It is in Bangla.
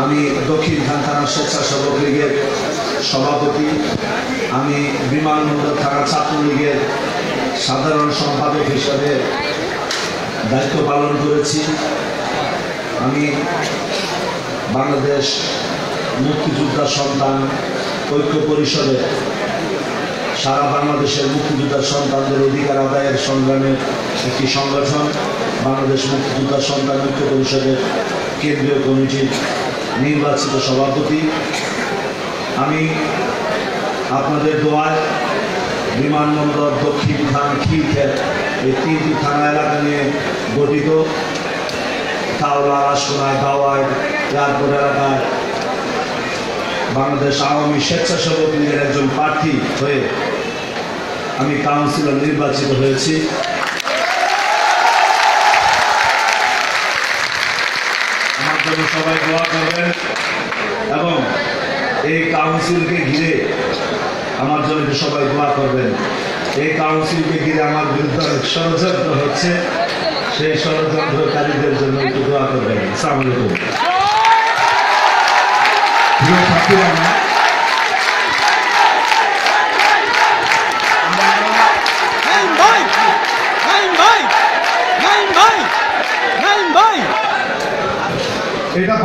আমি দক্ষিণ খান থানা স্বেচ্ছাসেবক লীগের সভাপতি, আমি বিমানবন্দর থানা ছাত্রলীগের সাধারণ সম্পাদক হিসাবে দায়িত্ব পালন করেছি। আমি বাংলাদেশ মুক্তিযোদ্ধা সন্তান ঐক্য পরিষদের সারা বাংলাদেশের মুক্তিযোদ্ধার সন্তানদের অধিকার আদায়ের সংগ্রামের একটি সংগঠন বাংলাদেশ মুক্তিযোদ্ধা সন্তান ঐক্য পরিষদের কেন্দ্রীয় কমিটির নির্বাচিত সভাপতি। আমি আপনাদের দোয়ায় বিমানবন্দর, দক্ষিণ খান, খিলক্ষেত এই তিনটি থানা এলাকা নিয়ে গঠিত তাওলা, রাজকোনা, গাওয়ায়, এয়ারপোর্ট এলাকায় বাংলাদেশ আওয়ামী স্বেচ্ছাসেবক লীগের একজন প্রার্থী হয়ে আমি কাউন্সিলর নির্বাচিত হয়েছি। আমার জন্য সবাই দোয়া করবেন এবং এই কাউন্সিলকে ঘিরে আমার জন্য সবাই দোয়া করবেন। এই কাউন্সিলকে ঘিরে আমার বিরুদ্ধে ষড়যন্ত্র হচ্ছে, সেই ষড়যন্ত্রকারীদের জন্য একটু দোয়া করবেন। আসসালামু আলাইকুম। এটা